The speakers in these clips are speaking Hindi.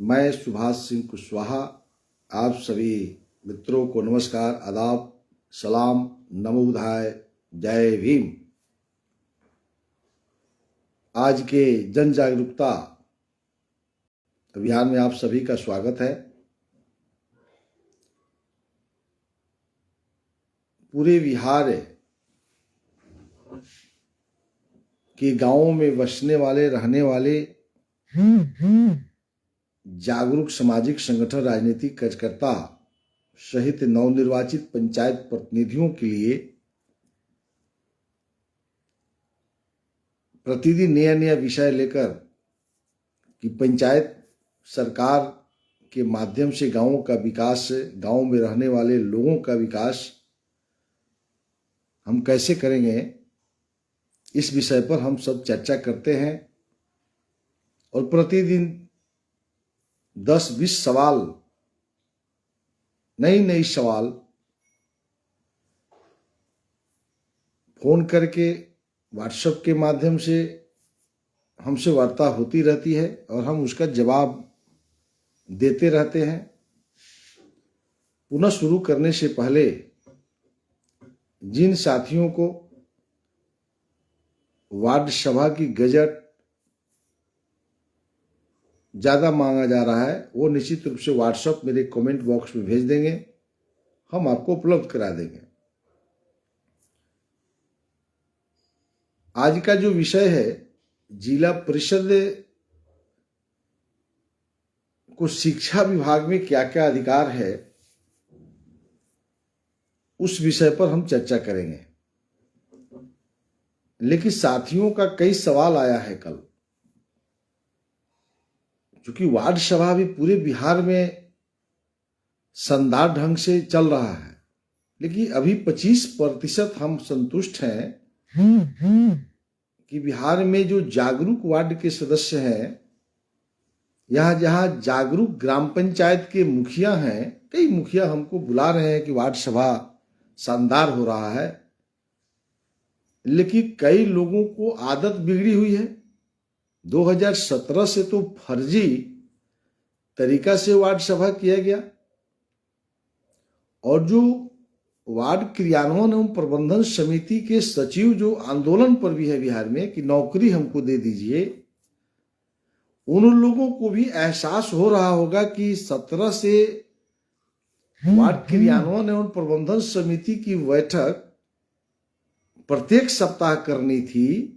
मैं सुभाष सिंह कुशवाहा आप सभी मित्रों को नमस्कार, आदाब, सलाम, नमो बुद्धाय, जय भीम। आज के जन जागरूकता अभियान में आप सभी का स्वागत है। पूरे बिहार के गांवों में बसने वाले रहने वाले जागरूक सामाजिक संगठन, राजनीतिक कार्यकर्ता सहित नवनिर्वाचित पंचायत प्रतिनिधियों के लिए प्रतिदिन नया नया विषय लेकर कि पंचायत सरकार के माध्यम से गांवों का विकास, गांव में रहने वाले लोगों का विकास हम कैसे करेंगे, इस विषय पर हम सब चर्चा करते हैं। और प्रतिदिन 10-20 सवाल, नई सवाल फोन करके व्हाट्सएप के माध्यम से हमसे वार्ता होती रहती है और हम उसका जवाब देते रहते हैं। पुनः शुरू करने से पहले जिन साथियों को वार्ड सभा की गजट ज़्यादा मांगा जा रहा है, वो निश्चित रूप से व्हाट्सएप मेरे कमेंट बॉक्स में भेज देंगे, हम आपको उपलब्ध करा देंगे। आज का जो विषय है, जिला परिषद को शिक्षा विभाग में क्या क्या अधिकार है, उस विषय पर हम चर्चा करेंगे। लेकिन साथियों का कई सवाल आया है कल, क्योंकि वार्ड सभा भी पूरे बिहार में शानदार ढंग से चल रहा है, लेकिन अभी 25% हम संतुष्ट हैं कि बिहार में जो जागरूक वार्ड के सदस्य हैं, जहाँ जागरूक ग्राम पंचायत के मुखिया हैं, कई मुखिया हमको बुला रहे हैं कि वार्ड सभा शानदार हो रहा है, लेकिन कई लोगों को आदत बिगड़ी हुई है। 2017 से तो फर्जी तरीका से वार्ड सभा किया गया, और जो वार्ड क्रियान्वयन एवं प्रबंधन समिति के सचिव जो आंदोलन पर भी है बिहार में कि नौकरी हमको दे दीजिए, उन लोगों को भी एहसास हो रहा होगा कि 17 से वार्ड क्रियान्वयन एवं प्रबंधन समिति की बैठक प्रत्येक सप्ताह करनी थी,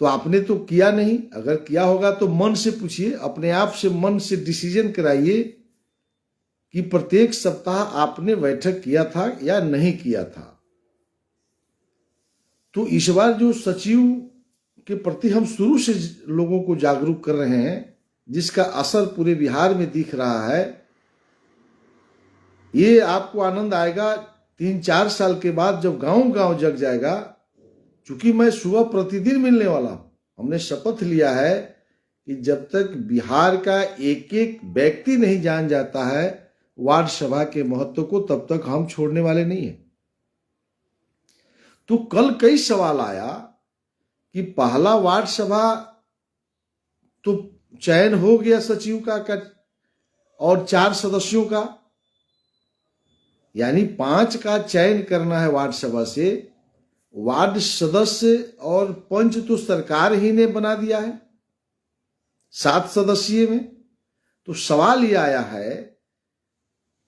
तो आपने तो किया नहीं। अगर किया होगा तो मन से पूछिए, अपने आप से मन से डिसीजन कराइए कि प्रत्येक सप्ताह आपने बैठक किया था या नहीं किया था। तो इस बार जो सचिव के प्रति हम शुरू से लोगों को जागरूक कर रहे हैं, जिसका असर पूरे बिहार में दिख रहा है, ये आपको आनंद आएगा 3-4 साल के बाद जब गांव गांव जग जाएगा। चूंकि मैं सुबह प्रतिदिन मिलने वाला हूं, हमने शपथ लिया है कि जब तक बिहार का एक एक व्यक्ति नहीं जान जाता है वार्ड सभा के महत्व को, तब तक हम छोड़ने वाले नहीं हैं। तो कल कई सवाल आया कि पहला वार्ड सभा तो चयन हो गया सचिव का और 4 सदस्यों का, यानी 5 का चयन करना है वार्ड सभा से। वार्ड सदस्य और पंच तो सरकार ही ने बना दिया है 7 सदस्यीय में। तो सवाल यह आया है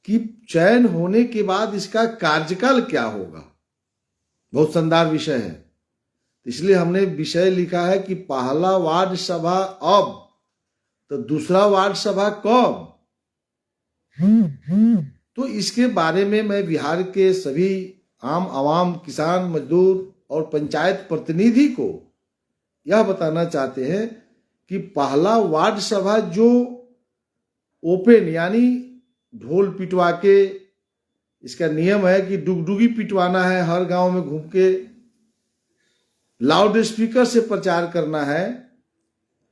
कि चयन होने के बाद इसका कार्यकाल क्या होगा। बहुत शानदार विषय है, इसलिए हमने विषय लिखा है कि पहला वार्ड सभा अब, तो दूसरा वार्ड सभा कब। तो इसके बारे में मैं बिहार के सभी आम आवाम, किसान, मजदूर और पंचायत प्रतिनिधि को यह बताना चाहते हैं कि पहला वार्ड सभा जो ओपन, यानी ढोल पिटवा के, इसका नियम है कि डुगडुगी पिटवाना है, हर गांव में घूम के लाउड स्पीकर से प्रचार करना है,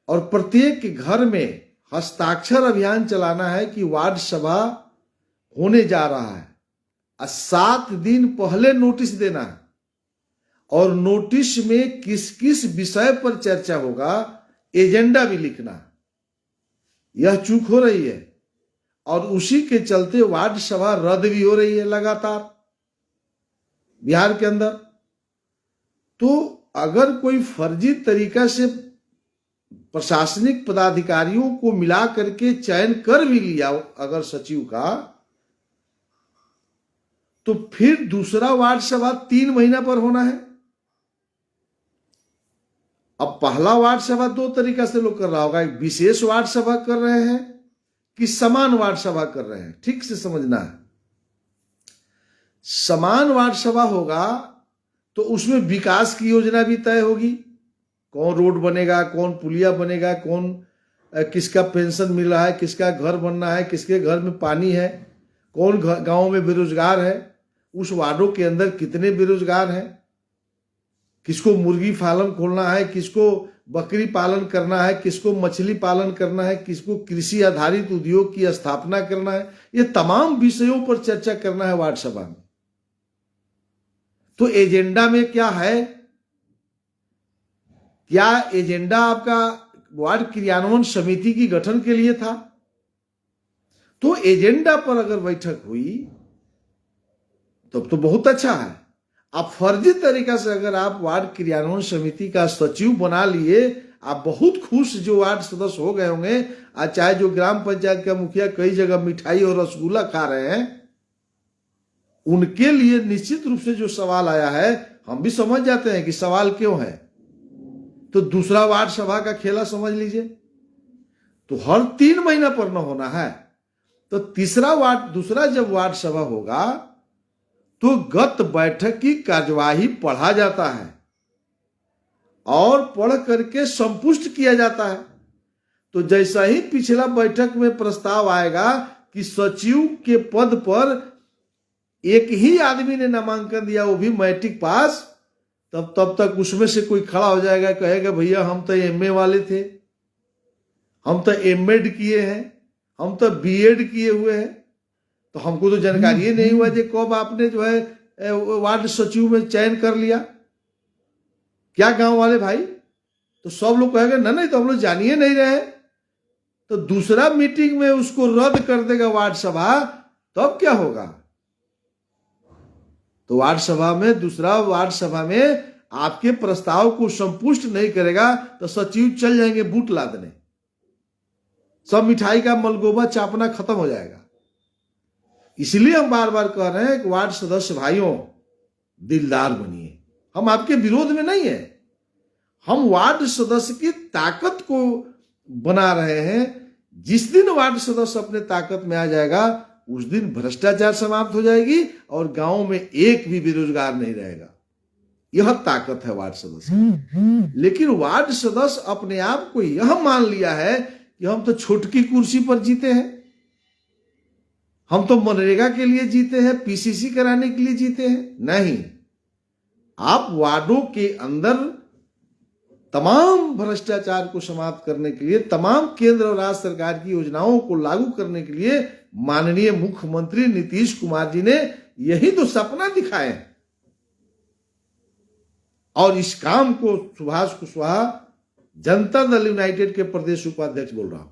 और प्रत्येक घर में हस्ताक्षर अभियान चलाना है कि वार्ड सभा होने जा रहा है। 7 दिन पहले नोटिस देना है, और नोटिस में किस किस विषय पर चर्चा होगा एजेंडा भी लिखना है। यह चूक हो रही है और उसी के चलते वार्ड सभा रद्द भी हो रही है लगातार बिहार के अंदर। तो अगर कोई फर्जी तरीका से प्रशासनिक पदाधिकारियों को मिला करके चयन कर भी लिया अगर सचिव का, तो फिर दूसरा वार्ड सभा 3 महीना पर होना है। अब पहला वार्ड सभा 2 तरीका से लोग कर रहा होगा, एक विशेष वार्ड सभा कर रहे हैं कि समान वार्ड सभा कर रहे हैं। ठीक से समझना है, समान वार्ड सभा होगा तो उसमें विकास की योजना भी तय होगी, कौन रोड बनेगा, कौन पुलिया बनेगा, कौन किसका पेंशन मिल रहा है, किसका घर बनना है, किसके घर में पानी है, कौन गांव में बेरोजगार है, उस वार्डों के अंदर कितने बेरोजगार हैं, किसको मुर्गी फार्म खोलना है, किसको बकरी पालन करना है, किसको मछली पालन करना है, किसको कृषि आधारित उद्योग की स्थापना करना है। ये तमाम विषयों पर चर्चा करना है वार्ड सभा में। तो एजेंडा में क्या है, क्या एजेंडा आपका वार्ड क्रियान्वयन समिति की गठन के लिए था? तो एजेंडा पर अगर बैठक हुई तब तो बहुत अच्छा है। आप फर्जी तरीका से अगर आप वार्ड क्रियान्वयन समिति का सचिव बना लिए, आप बहुत खुश जो वार्ड सदस्य हो गए होंगे, आज चाहे जो ग्राम पंचायत का मुखिया कई जगह मिठाई और रसगुल्ला खा रहे हैं, उनके लिए निश्चित रूप से जो सवाल आया है, हम भी समझ जाते हैं कि सवाल क्यों है। तो दूसरा वार्ड सभा का खेला समझ लीजिए, तो हर 3 महीना पर न होना है, तो दूसरा जब वार्ड सभा होगा तो गत बैठक की कार्यवाही पढ़ा जाता है और पढ़ करके संपुष्ट किया जाता है। तो जैसा ही पिछला बैठक में प्रस्ताव आएगा कि सचिव के पद पर एक ही आदमी ने नामांकन दिया, वो भी मैट्रिक पास, तब तक उसमें से कोई खड़ा हो जाएगा, कहेगा भैया हम तो एमए वाले थे, हम तो एमएड किए हैं, हम तो बीएड किए हुए हैं, तो हमको तो जानकारी ही नहीं हुआ कि कब आपने जो है वार्ड सचिव में चयन कर लिया, क्या गांव वाले भाई? तो सब लोग कहेंगे नहीं तो हम लोग जानिए नहीं रहे। तो दूसरा मीटिंग में उसको रद्द कर देगा वार्ड सभा, तब क्या होगा? तो वार्ड सभा में, दूसरा वार्ड सभा में आपके प्रस्ताव को संपुष्ट नहीं करेगा तो सचिव चल जाएंगे बूट लादने, सब मिठाई का मलगोबा चापना खत्म हो जाएगा। इसलिए हम बार बार कह रहे हैं कि वार्ड सदस्य भाइयों दिलदार बनिए। हम आपके विरोध में नहीं है, हम वार्ड सदस्य की ताकत को बना रहे हैं। जिस दिन वार्ड सदस्य अपने ताकत में आ जाएगा, उस दिन भ्रष्टाचार समाप्त हो जाएगी और गांव में एक भी बेरोजगार नहीं रहेगा। यह ताकत है वार्ड सदस्य। लेकिन वार्ड सदस्य अपने आप को यह मान लिया है कि हम तो छोटकी कुर्सी पर जीते हैं, हम तो मनरेगा के लिए जीते हैं, पीसीसी कराने के लिए जीते हैं। नहीं, आप वार्डों के अंदर तमाम भ्रष्टाचार को समाप्त करने के लिए, तमाम केंद्र और राज्य सरकार की योजनाओं को लागू करने के लिए माननीय मुख्यमंत्री नीतीश कुमार जी ने यही तो सपना दिखाए हैं। और इस काम को सुभाष कुशवाहा, जनता दल यूनाइटेड के प्रदेश उपाध्यक्ष बोल रहा हूं,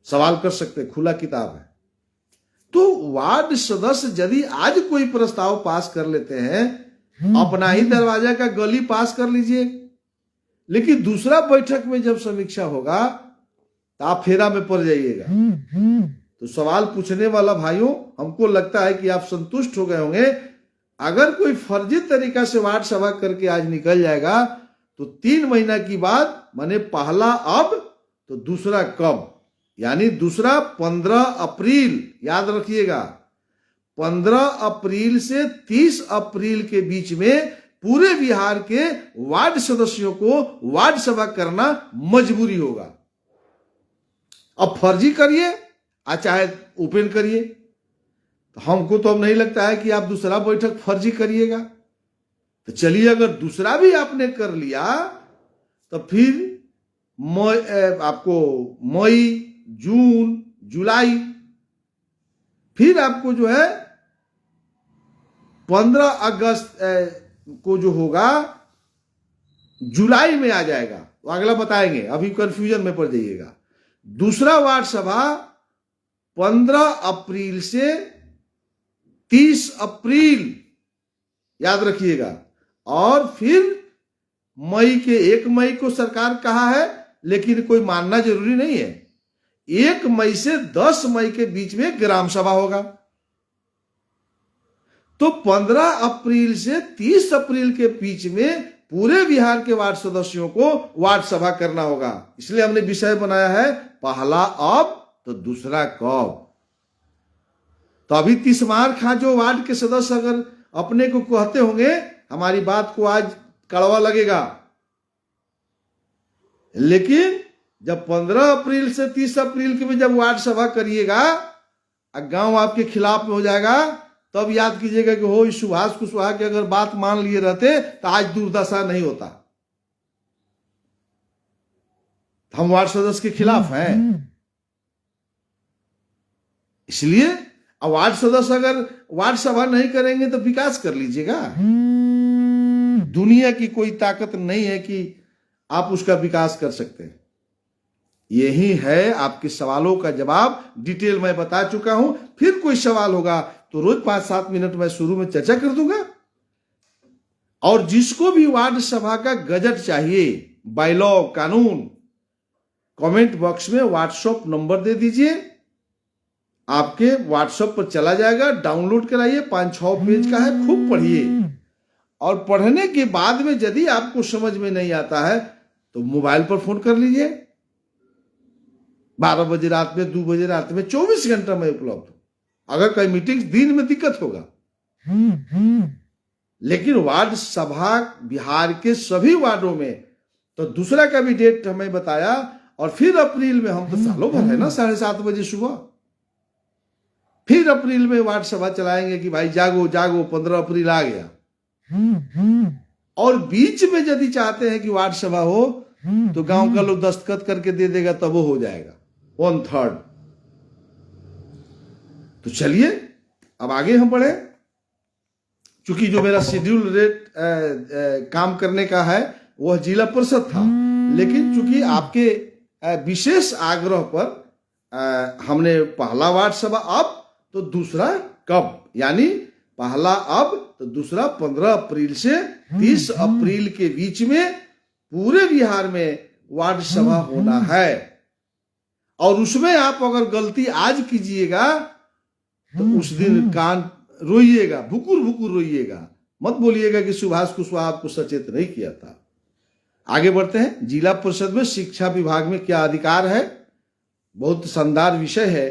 सवाल कर सकते, खुला किताब है। तो वार्ड सदस्य यदि आज कोई प्रस्ताव पास कर लेते हैं, अपना ही दरवाजा का गली पास कर लीजिए, लेकिन दूसरा बैठक में जब समीक्षा होगा तो आप फेरा में पड़ जाइएगा। तो सवाल पूछने वाला भाइयों, हमको लगता है कि आप संतुष्ट हो गए होंगे। अगर कोई फर्जी तरीका से वार्ड सभा करके आज निकल जाएगा तो 3 महीना की बात, माने पहला अब तो दूसरा कब, यानी दूसरा 15 अप्रैल, याद रखिएगा 15 अप्रैल से 30 अप्रैल के बीच में पूरे बिहार के वार्ड सदस्यों को वार्ड सभा करना मजबूरी होगा। अब फर्जी करिए चाहे ओपन करिए, तो हमको तो अब नहीं लगता है कि आप दूसरा बैठक फर्जी करिएगा। तो चलिए, अगर दूसरा भी आपने कर लिया तो फिर आपको मई, जून, जुलाई, फिर आपको जो है 15 अगस्त को जो होगा जुलाई में आ जाएगा, वो अगला बताएंगे, अभी कंफ्यूजन में पड़ जाइएगा। दूसरा वार्ड सभा 15 अप्रैल से 30 अप्रैल, याद रखिएगा। और फिर मई के 1 मई को सरकार कहा है, लेकिन कोई मानना जरूरी नहीं है। 1 मई से 10 मई के बीच में ग्राम सभा होगा। तो 15 अप्रैल से 30 अप्रैल के बीच में पूरे बिहार के वार्ड सदस्यों को वार्ड सभा करना होगा। इसलिए हमने विषय बनाया है पहला अब तो दूसरा कब। तो अभी तिस्मार खां जो वार्ड के सदस्य अगर अपने को कहते होंगे, हमारी बात को आज कड़वा लगेगा, लेकिन जब 15 अप्रैल से 30 अप्रैल के में जब वार्ड सभा करिएगा, गांव आपके खिलाफ में हो जाएगा, तब याद कीजिएगा कि हो इस सुभाष कुशवाहा की अगर बात मान लिए रहते तो आज दुर्दशा नहीं होता। हम वार्ड सदस्य के खिलाफ हैं, इसलिए अब वार्ड सदस्य अगर वार्ड सभा नहीं करेंगे तो विकास कर लीजिएगा। दुनिया की कोई ताकत नहीं है कि आप उसका विकास कर सकते हैं। यही है आपके सवालों का जवाब, डिटेल मैं बता चुका हूं। फिर कोई सवाल होगा तो रोज 5-7 मिनट में शुरू में चर्चा कर दूंगा। और जिसको भी वार्ड सभा का गजट चाहिए, बायलॉ, कानून, कमेंट बॉक्स में व्हाट्सएप नंबर दे दीजिए, आपके व्हाट्सएप पर चला जाएगा, डाउनलोड कराइए। 5-6 पेज का है, खूब पढ़िए। और पढ़ने के बाद में यदि आपको समझ में नहीं आता है तो मोबाइल पर फोन कर लीजिए। 12 बजे रात में, 2 बजे रात में, 24 घंटा में उपलब्ध। अगर कोई मीटिंग दिन में दिक्कत होगा, लेकिन वार्ड सभा बिहार के सभी वार्डों में, तो दूसरा का भी डेट हमें बताया। और फिर अप्रैल में, हम तो सालों भर है ना 7:30 बजे सुबह, फिर अप्रैल में वार्ड सभा चलाएंगे कि भाई जागो जागो, 15 अप्रैल आ गया। और बीच में यदि चाहते हैं कि वार्ड सभा हो तो गांव का लोग दस्तखत करके दे देगा, तब वो हो जाएगा 1/3। तो चलिए अब आगे हम बढ़े। चूंकि जो मेरा शेड्यूल रेट काम करने का है वह जिला परिषद था, लेकिन चूंकि आपके विशेष आग्रह पर हमने पहला वार्ड सभा अब तो दूसरा कब, यानी पहला अब तो दूसरा 15 अप्रैल से 30 अप्रैल के बीच में पूरे बिहार में वार्ड सभा होना है। और उसमें आप अगर गलती आज कीजिएगा तो उस दिन कान रोइएगा, भुकुर भुकुर रोइएगा। मत बोलिएगा कि सुभाष कुशवाहा आपको सचेत नहीं किया था। आगे बढ़ते हैं। जिला परिषद में शिक्षा विभाग में क्या अधिकार है, बहुत शानदार विषय है।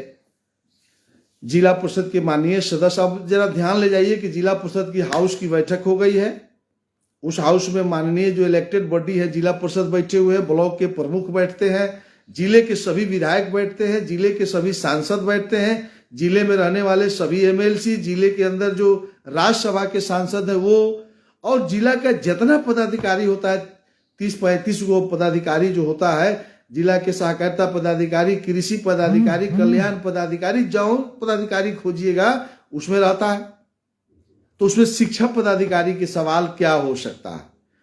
जिला परिषद के माननीय सदस्य, अब जरा ध्यान ले जाइए कि जिला परिषद की हाउस की बैठक हो गई है। उस हाउस में माननीय जो इलेक्टेड बॉडी है जिला परिषद बैठे हुए हैं, ब्लॉक के प्रमुख बैठते हैं, जिले के सभी विधायक बैठते हैं, जिले के सभी सांसद बैठते हैं, जिले में रहने वाले सभी एमएलसी, जिले के अंदर जो राज्यसभा के सांसद है वो, और जिला का जितना पदाधिकारी होता है, 30-35 गो पदाधिकारी जो होता है, जिला के सहकारिता पदाधिकारी, कृषि पदाधिकारी, कल्याण पदाधिकारी, जो पदाधिकारी खोजिएगा उसमें रहता है। तो उसमें शिक्षा पदाधिकारी के सवाल क्या हो सकता है,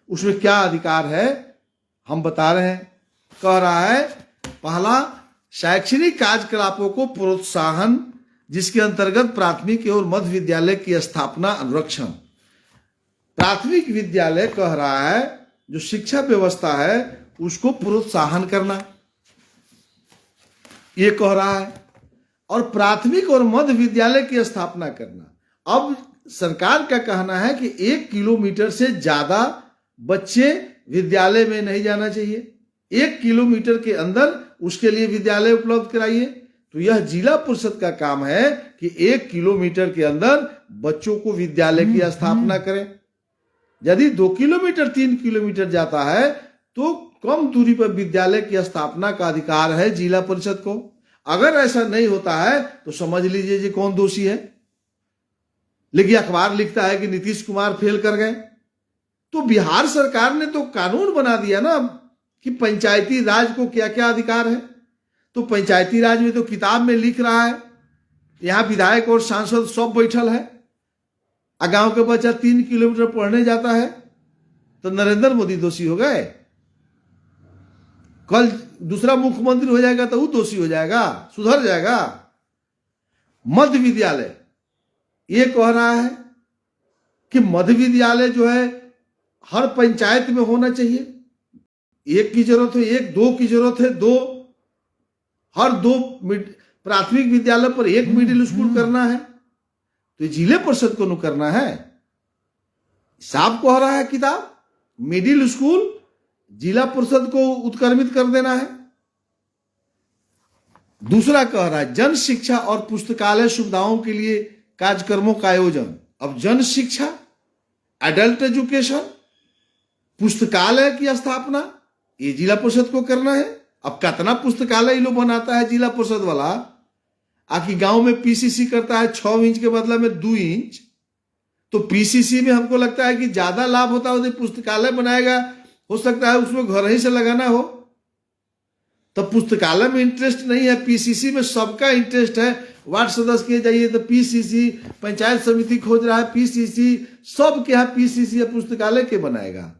उसमें क्या अधिकार है, हम बता रहे हैं। कह रहा है पहला, शैक्षणिक कार्यकलापों को प्रोत्साहन, जिसके अंतर्गत प्राथमिक और मध्य विद्यालय की स्थापना, अनुरक्षण। प्राथमिक विद्यालय कह रहा है जो शिक्षा व्यवस्था है उसको प्रोत्साहन करना, ये कह रहा है, और प्राथमिक और मध्य विद्यालय की स्थापना करना। अब सरकार का कहना है कि 1 किलोमीटर से ज्यादा बच्चे विद्यालय में नहीं जाना चाहिए, 1 किलोमीटर के अंदर उसके लिए विद्यालय उपलब्ध कराइए। तो यह जिला परिषद का काम है कि 1 किलोमीटर के अंदर बच्चों को विद्यालय की स्थापना करें। यदि 2 किलोमीटर 3 किलोमीटर जाता है तो कम दूरी पर विद्यालय की स्थापना का अधिकार है जिला परिषद को। अगर ऐसा नहीं होता है तो समझ लीजिए जी कौन दोषी है। लेकिन अखबार लिखता है कि नीतीश कुमार फेल कर गए। तो बिहार सरकार ने तो कानून बना दिया ना कि पंचायती राज को क्या क्या अधिकार है। तो पंचायती राज में तो किताब में लिख रहा है, यहां विधायक और सांसद सब बैठल है, गांव के बच्चा 3 किलोमीटर पढ़ने जाता है तो नरेंद्र मोदी दोषी हो गए। कल दूसरा मुख्यमंत्री हो जाएगा तो वो दोषी हो जाएगा, सुधर जाएगा। मध्य विद्यालय ये कह रहा है कि मध्य विद्यालय जो है हर पंचायत में होना चाहिए। एक की जरूरत है एक, दो की जरूरत है दो, हर दो प्राथमिक विद्यालय पर एक मिडिल स्कूल करना है, तो ये जिले परिषद को न करना है। साफ कह रहा है किताब, मिडिल स्कूल जिला परिषद को उत्क्रमित कर देना है। दूसरा कह रहा है जन शिक्षा और पुस्तकालय सुविधाओं के लिए कार्यक्रमों का आयोजन। अब जन शिक्षा, एडल्ट एजुकेशन, पुस्तकालय की स्थापना ये जिला परिषद को करना है। अब कितना पुस्तकालय ये लोग बनाता है जिला परिषद वाला, आखिर गांव में पीसीसी करता है 6 इंच के बदले में 2 इंच, तो पीसीसी में हमको लगता है कि ज्यादा लाभ होता है। पुस्तकालय बनाएगा, हो सकता है उसमें घर ही से लगाना हो, तो पुस्तकालय में इंटरेस्ट नहीं है, पीसीसी में सबका इंटरेस्ट है। वार्ड सदस्य के जाइए तो पीसीसी, पंचायत समिति खोज रहा है पीसीसी, सबके यहाँ पीसीसी या पुस्तकालय के बनाएगा।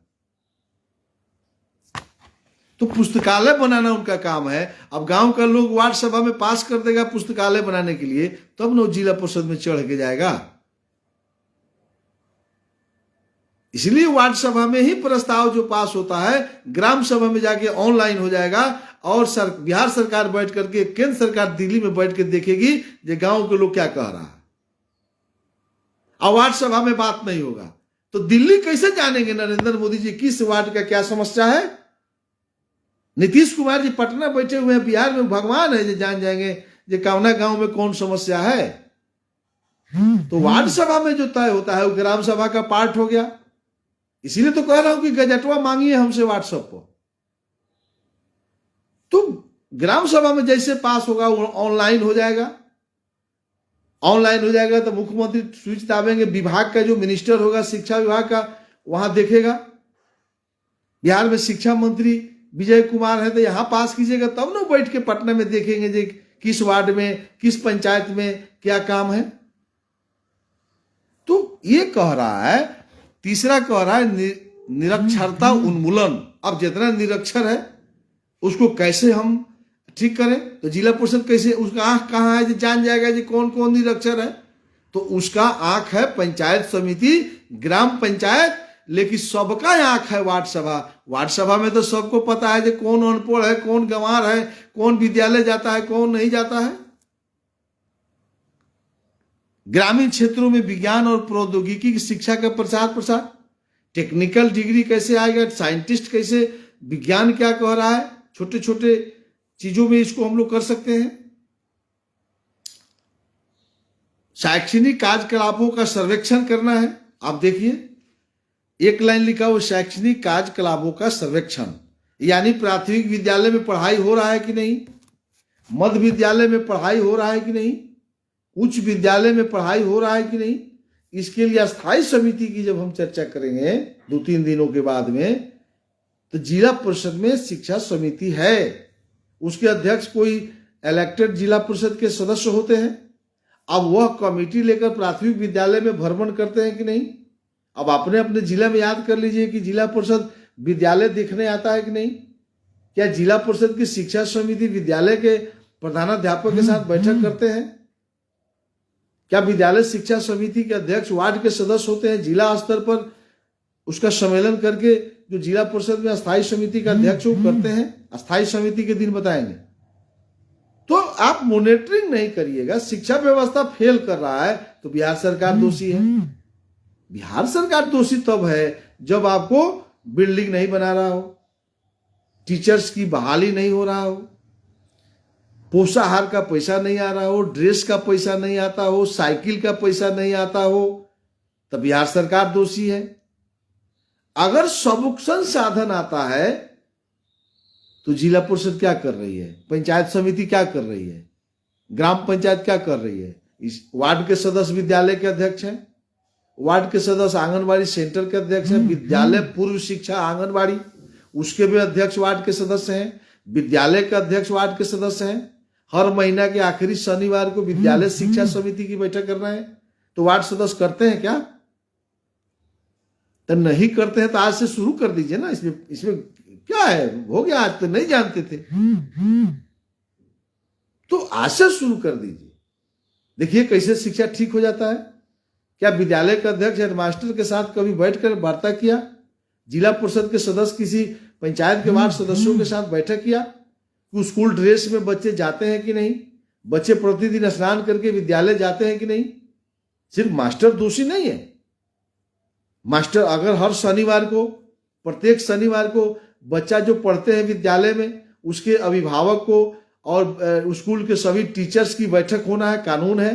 तो पुस्तकालय बनाना उनका काम है। अब गांव का लोग वार्ड सभा में पास कर देगा पुस्तकालय बनाने के लिए, तब न जिला परिषद में चढ़ के जाएगा। इसलिए वार्ड सभा में ही प्रस्ताव जो पास होता है ग्राम सभा में जाके ऑनलाइन हो जाएगा, और बिहार सरकार बैठ करके, केंद्र सरकार दिल्ली में बैठ के देखेगी ये गांव के लोग क्या कह रहा है। और वार्ड सभा में बात नहीं होगा तो दिल्ली कैसे जानेंगे नरेंद्र मोदी जी किस वार्ड का क्या समस्या है। नीतीश कुमार जी पटना बैठे हुए हैं, बिहार में भगवान है जो जान जाएंगे जो कौना गांव में कौन समस्या है। तो वार्ड सभा में जो तय होता है वो ग्राम सभा का पार्ट हो गया। इसीलिए तो कह रहा हूं कि गजटवा मांगिए हमसे व्हाट्सएप पर, तो ग्राम सभा में जैसे पास होगा ऑनलाइन हो जाएगा। ऑनलाइन हो जाएगा तो मुख्यमंत्री स्विच दाबेंगे, विभाग का जो मिनिस्टर होगा शिक्षा विभाग का वहां देखेगा। बिहार में शिक्षा मंत्री विजय कुमार है तो यहां पास कीजिएगा, तब ना बैठ के पटना में देखेंगे जे किस वार्ड में किस पंचायत में क्या काम है। तो ये कह रहा है। तीसरा कह रहा है निरक्षरता उन्मूलन। अब जितना निरक्षर है उसको कैसे हम ठीक करें, तो जिला परिषद कैसे, उसका आंख कहाँ है जो जान जाएगा जी कौन कौन निरक्षर है। तो उसका आंख है पंचायत समिति, ग्राम पंचायत, लेकिन सबका आंख है वार्ड सभा। वार्ड सभा में तो सबको पता है जो कौन अनपढ़ है, कौन गंवार है, कौन विद्यालय जाता है, कौन नहीं जाता है। ग्रामीण क्षेत्रों में विज्ञान और प्रौद्योगिकी की शिक्षा का प्रसार, टेक्निकल डिग्री कैसे आएगा, साइंटिस्ट कैसे, विज्ञान क्या कह रहा है, छोटे छोटे चीजों में इसको हम लोग कर सकते हैं। शैक्षणिक कार्यकलापों का सर्वेक्षण करना है। आप देखिए एक लाइन लिखा हुआ शैक्षणिक कार्यकलापों का सर्वेक्षण, यानी प्राथमिक विद्यालय में पढ़ाई हो रहा है कि नहीं, मध्य विद्यालय में पढ़ाई हो रहा है कि नहीं, उच्च विद्यालय में पढ़ाई हो रहा है कि नहीं। इसके लिए अस्थायी समिति की जब हम चर्चा करेंगे 2-3 दिनों के बाद में, तो जिला परिषद में शिक्षा समिति है, उसके अध्यक्ष कोई इलेक्टेड जिला परिषद के सदस्य होते हैं। अब वह कमेटी लेकर प्राथमिक विद्यालय में भ्रमण करते हैं कि नहीं। अब अपने अपने जिला में याद कर लीजिए कि जिला परिषद विद्यालय देखने आता है कि नहीं। क्या जिला परिषद की शिक्षा समिति विद्यालय के प्रधानाध्यापक के साथ बैठक करते हैं। क्या विद्यालय शिक्षा समिति के अध्यक्ष वार्ड के सदस्य होते हैं, जिला स्तर पर उसका सम्मेलन करके जो जिला परिषद में अस्थायी समिति का अध्यक्ष वो करते हैं। अस्थायी समिति के दिन बताएंगे। तो आप मॉनिटरिंग नहीं करिएगा, शिक्षा व्यवस्था फेल कर रहा है तो बिहार सरकार दोषी है। बिहार सरकार दोषी तब है जब आपको बिल्डिंग नहीं बना रहा हो, टीचर्स की बहाली नहीं हो रहा हो, पोषाहार का पैसा नहीं आ रहा हो, ड्रेस का पैसा नहीं आता हो, साइकिल का पैसा नहीं आता हो, तब बिहार सरकार दोषी है। अगर सब संसाधन आता है तो जिला परिषद क्या कर रही है, पंचायत समिति क्या कर रही है, ग्राम पंचायत क्या कर रही है। इस वार्ड के सदस्य विद्यालय के अध्यक्ष हैं, वार्ड के सदस्य आंगनबाड़ी सेंटर के अध्यक्ष हैं, विद्यालय पूर्व शिक्षा आंगनबाड़ी उसके भी अध्यक्ष वार्ड के सदस्य हैं, विद्यालय के अध्यक्ष वार्ड के सदस्य हैं। हर महीना के आखिरी शनिवार को विद्यालय शिक्षा समिति की बैठक करना है, तो वार्ड सदस्य करते हैं क्या। तो नहीं करते हैं तो आज से शुरू कर दीजिए ना। इसमें इसमें क्या है, हो गया, आज तो नहीं जानते थे तो आज से शुरू कर दीजिए। देखिए कैसे शिक्षा ठीक हो जाता है। क्या विद्यालय का अध्यक्ष हेडमास्टर के साथ कभी बैठकर वार्ता किया? जिला परिषद के सदस्य किसी पंचायत के वार्ड सदस्यों के साथ बैठक किया कि स्कूल ड्रेस में बच्चे जाते हैं कि नहीं, बच्चे प्रतिदिन स्नान करके विद्यालय जाते हैं कि नहीं? सिर्फ मास्टर दोषी नहीं है। मास्टर अगर हर शनिवार को, प्रत्येक शनिवार को बच्चा जो पढ़ते हैं विद्यालय में उसके अभिभावक को और स्कूल के सभी टीचर्स की बैठक होना है, कानून है।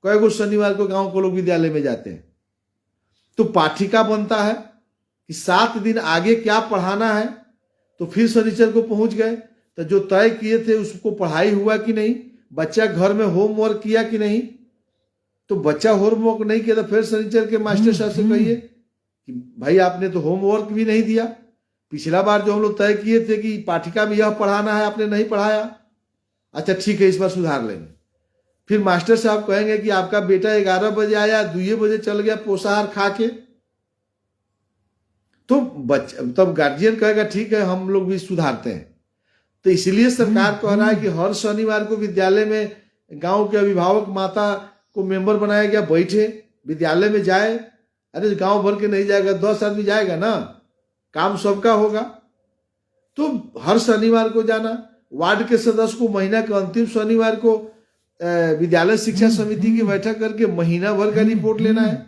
कई गो शनिवार को गांव को लोग विद्यालय में जाते हैं तो पाठिका बनता है कि 7 दिन आगे क्या पढ़ाना है। तो फिर शनिचर को पहुंच गए तो जो तय किए थे उसको पढ़ाई हुआ कि नहीं, बच्चा घर में होमवर्क किया कि नहीं। तो बच्चा होमवर्क नहीं किया तो फिर शनिचर के मास्टर साहब से कहिए कि भाई आपने तो होमवर्क भी नहीं दिया, पिछला बार जो हम लोग तय किए थे कि पाठिका में यह पढ़ाना है आपने नहीं पढ़ाया। अच्छा ठीक है, इस बार सुधार लेंगे। फिर मास्टर साहब कहेंगे कि आपका बेटा 11 बजे आया, 2 बजे चल गया पोषाहार खा के। तो तब गार्जियन कहेगा ठीक है हम लोग भी सुधारते हैं। तो इसलिए सरकार कह रहा है कि हर शनिवार को विद्यालय में गांव के अभिभावक माता को मेंबर बनाया गया, बैठे विद्यालय में जाए। अरे गांव भर के नहीं जाएगा, 10 आदमी जाएगा ना, काम सबका होगा। तो हर शनिवार को जाना, वार्ड के सदस्य को महीना के अंतिम शनिवार को विद्यालय शिक्षा समिति की बैठक करके महीना भर का रिपोर्ट लेना है।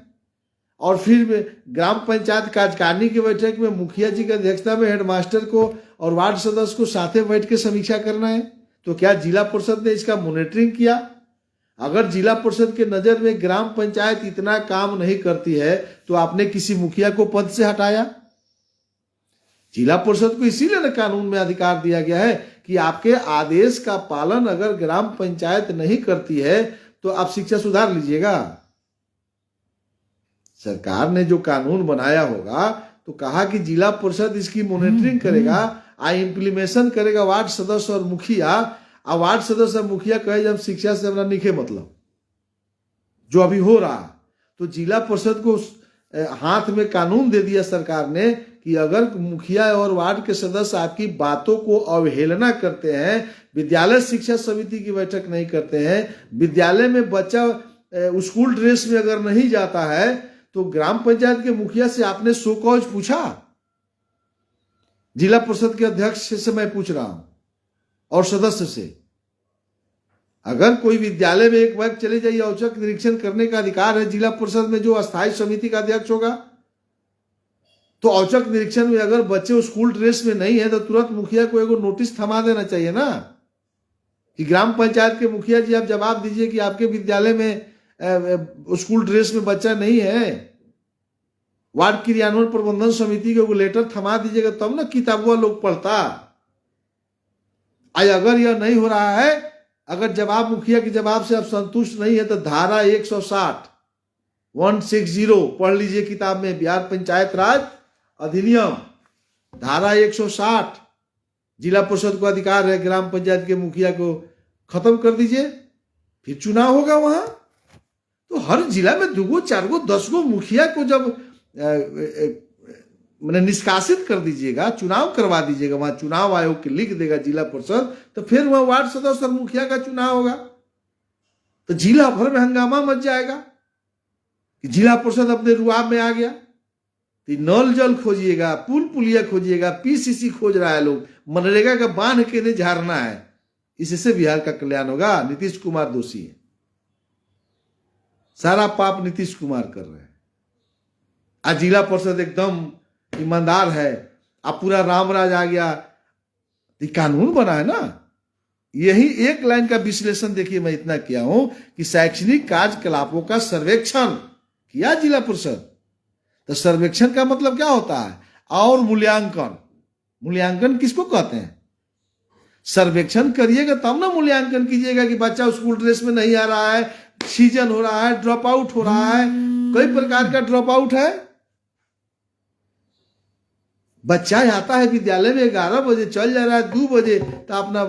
और फिर ग्राम पंचायत कार्यकारिणी की बैठक में मुखिया जी की अध्यक्षता में हेडमास्टर को और वार्ड सदस्य को साथ बैठ के समीक्षा करना है। तो क्या जिला परिषद ने इसका मॉनिटरिंग किया? अगर जिला परिषद के नजर में ग्राम पंचायत इतना काम नहीं करती है तो आपने किसी मुखिया को पद से हटाया? जिला परिषद को इसीलिए ना कानून में अधिकार दिया गया है कि आपके आदेश का पालन अगर ग्राम पंचायत नहीं करती है तो आप शिक्षा सुधार लीजिएगा। सरकार ने जो कानून बनाया होगा तो कहा कि जिला परिषद इसकी मॉनिटरिंग करेगा, इम्प्लीमेशन करेगा वार्ड सदस्य और मुखिया। और वार्ड सदस्य और मुखिया कहे जब शिक्षा से हमारा निखे मतलब जो अभी हो रहा, तो जिला परिषद को हाथ में कानून दे दिया सरकार ने कि अगर मुखिया और वार्ड के सदस्य आपकी बातों को अवहेलना करते हैं, विद्यालय शिक्षा समिति की बैठक नहीं करते हैं, विद्यालय में बच्चा स्कूल ड्रेस में अगर नहीं जाता है तो ग्राम पंचायत के मुखिया से आपने सो कॉज पूछा? जिला परिषद के अध्यक्ष से मैं पूछ रहा हूं और सदस्य से। अगर कोई विद्यालय में एक बार चले जाइए, औचक निरीक्षण करने का अधिकार है जिला परिषद में जो अस्थायी समिति का अध्यक्ष होगा। तो औचक निरीक्षण में अगर बच्चे स्कूल ड्रेस में नहीं है तो तुरंत मुखिया को एगो नोटिस थमा देना चाहिए ना कि ग्राम पंचायत के मुखिया जी आप जवाब दीजिए कि आपके विद्यालय में स्कूल ड्रेस में बच्चा नहीं है। वार्ड क्रियान्वयन प्रबंधन समिति को लेटर थमा दीजिएगा तब ना किताबों लोग पढ़ता। अगर यह नहीं हो रहा है, अगर जवाब मुखिया के जवाब से आप संतुष्ट नहीं है तो धारा 160 पढ़ लीजिए किताब में, बिहार पंचायत राज अधिनियम धारा 160। जिला परिषद को अधिकार है ग्राम पंचायत के मुखिया को खत्म कर दीजिए, फिर चुनाव होगा वहां। तो हर जिला में 2 4 10 मुखिया को जब मैंने निष्कासित कर दीजिएगा, चुनाव करवा दीजिएगा, वहां चुनाव आयोग के लिख देगा जिला परिषद, तो फिर वहां वार्ड सदस्य और मुखिया का चुनाव होगा। तो जिला भर में हंगामा मच जाएगा कि जिला परिषद अपने रुआब में आ गया। तो नल जल खोजिएगा, पुल पुलिया खोजिएगा, पीसीसी खोज रहा है लोग, मनरेगा का बांध के नहीं झाड़ना है, इससे बिहार का कल्याण होगा। नीतीश कुमार दोषी है, सारा पाप नीतीश कुमार कर रहे हैं। आज जिला परिषद एकदम ईमानदार है, अब पूरा रामराज आ गया। कानून बना है ना। यही एक लाइन का विश्लेषण देखिए, मैं इतना किया हूं कि शैक्षणिक कार्यकलापों का सर्वेक्षण किया जिला परिषद। तो सर्वेक्षण का मतलब क्या होता है? और मूल्यांकन। मूल्यांकन किसको कहते हैं? सर्वेक्षण करिएगा तब ना मूल्यांकन कीजिएगा कि बच्चा स्कूल ड्रेस में नहीं आ रहा है, सीजन हो रहा है, ड्रॉप आउट हो रहा है। कई प्रकार का ड्रॉप आउट है। बच्चा आता है विद्यालय में 11 बजे चल जा रहा है, 2 बजे, तो अपना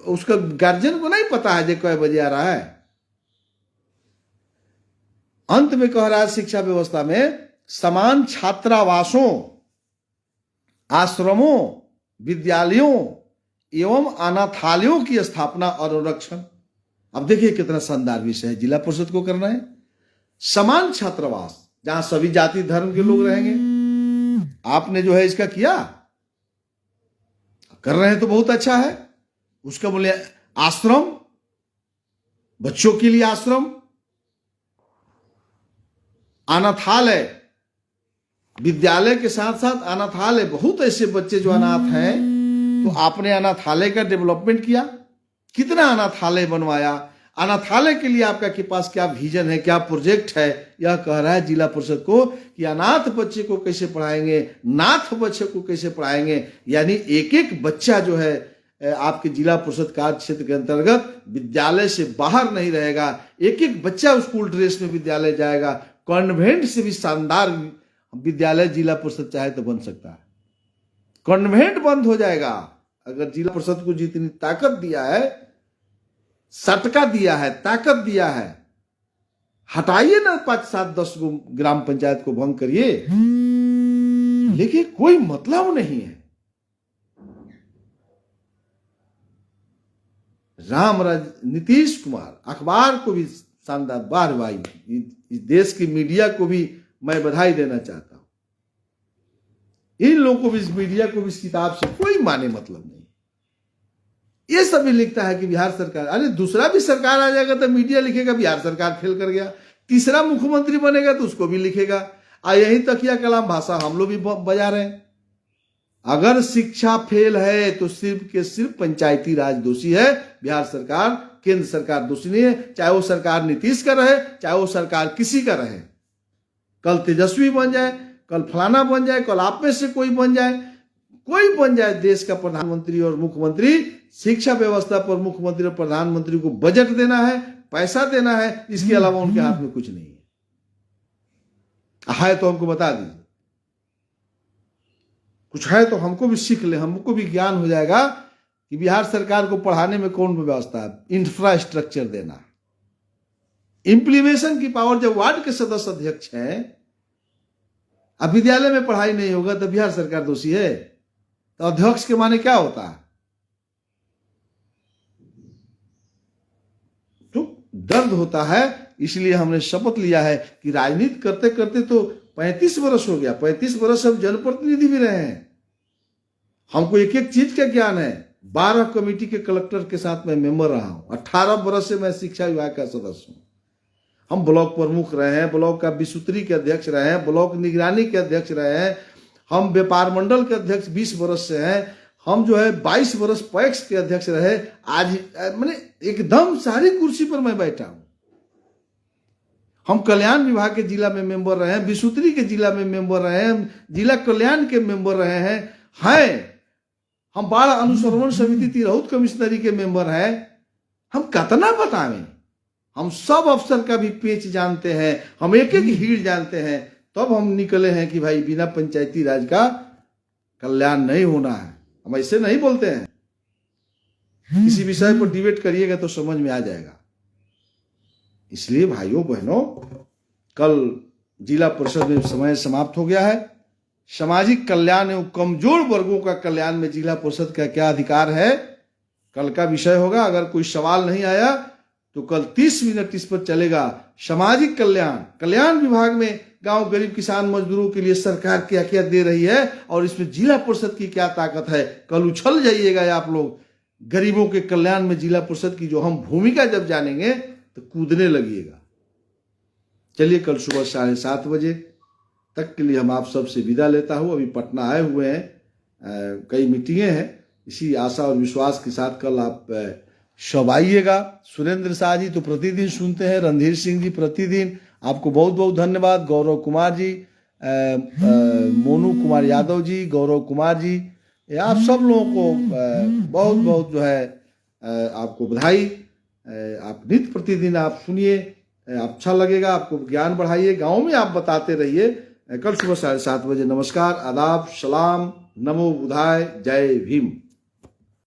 उसका गार्जियन को नहीं पता है जे कई बजे आ रहा है। अंत में कह रहा है शिक्षा व्यवस्था में समान छात्रावासों, आश्रमों, विद्यालयों एवं अनाथालयों की स्थापना और अनुरक्षण। अब देखिए कितना शानदार विषय है, जिला परिषद को करना है। समान छात्रावास, जहां सभी जाति धर्म के लोग रहेंगे। आपने जो है इसका किया, कर रहे हैं तो बहुत अच्छा है। उसका बोले आश्रम, बच्चों के लिए आश्रम, अनाथालय, विद्यालय के साथ साथ अनाथालय। बहुत ऐसे बच्चे जो अनाथ हैं, तो आपने अनाथालय का डेवलपमेंट किया, कितना अनाथालय बनवाया। अनाथालय के लिए आपका के पास क्या विजन है, क्या प्रोजेक्ट है, यह कह रहा है जिला परिषद को कि अनाथ बच्चे को कैसे पढ़ाएंगे, नाथ बच्चे को कैसे पढ़ाएंगे। यानी एक एक बच्चा जो है आपके जिला परिषद कार्य क्षेत्र के अंतर्गत विद्यालय से बाहर नहीं रहेगा। एक एक बच्चा स्कूल ड्रेस में विद्यालय जाएगा। कॉन्वेंट से भी शानदार विद्यालय जिला परिषद चाहे तो बन सकता है। कॉन्वेंट बंद हो जाएगा। अगर जिला परिषद को जितनी ताकत दिया है, सटका दिया है, ताकत दिया है, हटाइए ना 5, 7, 10 गो ग्राम पंचायत को भंग करिए, लेकिन कोई मतलब नहीं है। रामराज नीतीश कुमार अखबार को भी शानदार वाहवाही, इस देश की मीडिया को भी मैं बधाई देना चाहता हूं। इन लोगों को भी, इस मीडिया को भी इस किताब से कोई माने मतलब नहीं। ये सभी लिखता है कि बिहार सरकार, अरे दूसरा भी सरकार आ जाएगा तो मीडिया लिखेगा बिहार सरकार फेल कर गया। तीसरा मुख्यमंत्री बनेगा तो उसको भी लिखेगा। यही तकिया कलाम भाषा हम लोग भी बजा रहे हैं। अगर शिक्षा फेल है तो सिर्फ के सिर्फ पंचायती राज दोषी है, बिहार सरकार, केंद्र सरकार दोषी नहीं है। चाहे वो सरकार नीतीश का रहे, चाहे वो सरकार किसी का रहे। कल तेजस्वी बन जाए, कल फलाना बन जाए, कल आप में से कोई बन जाए, कोई बन जाए देश का प्रधानमंत्री और मुख्यमंत्री, शिक्षा व्यवस्था पर मुख्यमंत्री और प्रधानमंत्री को बजट देना है, पैसा देना है, इसके अलावा उनके हाथ में कुछ नहीं है तो हमको बता दीजिए। कुछ है तो हमको भी सीख ले, हमको भी ज्ञान हो जाएगा कि बिहार सरकार को पढ़ाने में कौन व्यवस्था है। इंफ्रास्ट्रक्चर देना, इंप्लीमेशन की पावर। जब वार्ड के सदस्य अध्यक्ष हैं, अब विद्यालय में पढ़ाई नहीं होगा तो बिहार सरकार दोषी है। तो अध्यक्ष के माने क्या होता है? तो दर्द होता है। इसलिए हमने शपथ लिया है कि राजनीति करते करते तो 35 वर्ष हो गया। 35 वर्ष हम जनप्रतिनिधि भी रहे हैं। हमको एक एक चीज का ज्ञान है। 12 कमेटी के कलेक्टर के साथ मैं मेंबर रहा हूं। 18 वर्ष से मैं शिक्षा विभाग का सदस्य हूं। हम ब्लॉक प्रमुख रहे हैं, ब्लॉक का विसूत्री के अध्यक्ष रहे हैं, ब्लॉक निगरानी के अध्यक्ष रहे हैं। हम व्यापार मंडल के अध्यक्ष 20 वर्ष से हैं। हम जो है 22 वर्ष पैक्स के अध्यक्ष रहे। आज मैंने एकदम सारी कुर्सी पर मैं बैठा हूं। हम कल्याण विभाग के जिला में मेंबर रहे हैं, विसूत्री के जिला में मेंबर रहे हैं, जिला कल्याण के मेंबर रहे हैं। हम बाढ़ अनुश्रवण समिति तिरहुत कमिश्नरी के मेंबर हैं। हम कितना बतावें? हम सब अफसर का भी पेच जानते हैं, हम एक एक हीड़ जानते हैं। तब हम निकले हैं कि भाई बिना पंचायती राज का कल्याण नहीं होना है। हम ऐसे नहीं बोलते हैं। किसी विषय पर डिबेट करिएगा तो समझ में आ जाएगा। इसलिए भाइयों बहनों, कल जिला परिषद में समय समाप्त हो गया है। सामाजिक कल्याण एवं कमजोर वर्गों का कल्याण में जिला परिषद का क्या अधिकार है, कल का विषय होगा। अगर कोई सवाल नहीं आया तो कल 30 मिनट इस पर चलेगा। सामाजिक कल्याण विभाग में गांव गरीब किसान मजदूरों के लिए सरकार क्या क्या दे रही है और इसमें जिला परिषद की क्या ताकत है। कल उछल जाइएगा आप लोग। गरीबों के कल्याण में जिला परिषद की जो हम भूमिका जब जानेंगे तो कूदने लगिएगा। चलिए, कल सुबह 7:30 बजे तक के लिए हम आप सबसे विदा लेता हूं। अभी पटना आए हुए हैं, कई मीटिंगें हैं। इसी आशा और विश्वास के साथ कल आप सब आइएगा। सुरेंद्र शाह जी तो प्रतिदिन सुनते हैं, रणधीर सिंह जी प्रतिदिन, आपको बहुत बहुत धन्यवाद। गौरव कुमार जी, मोनू कुमार यादव जी, गौरव कुमार जी, आप सब लोगों को बहुत बहुत जो है आपको बधाई। आप नित्य प्रतिदिन आप सुनिए, अच्छा लगेगा, आपको ज्ञान बढ़ाइए, गाँव में आप बताते रहिए। कल सुबह 7:30 बजे। नमस्कार, आदाब, सलाम, नमो बुधाय, जय भीम।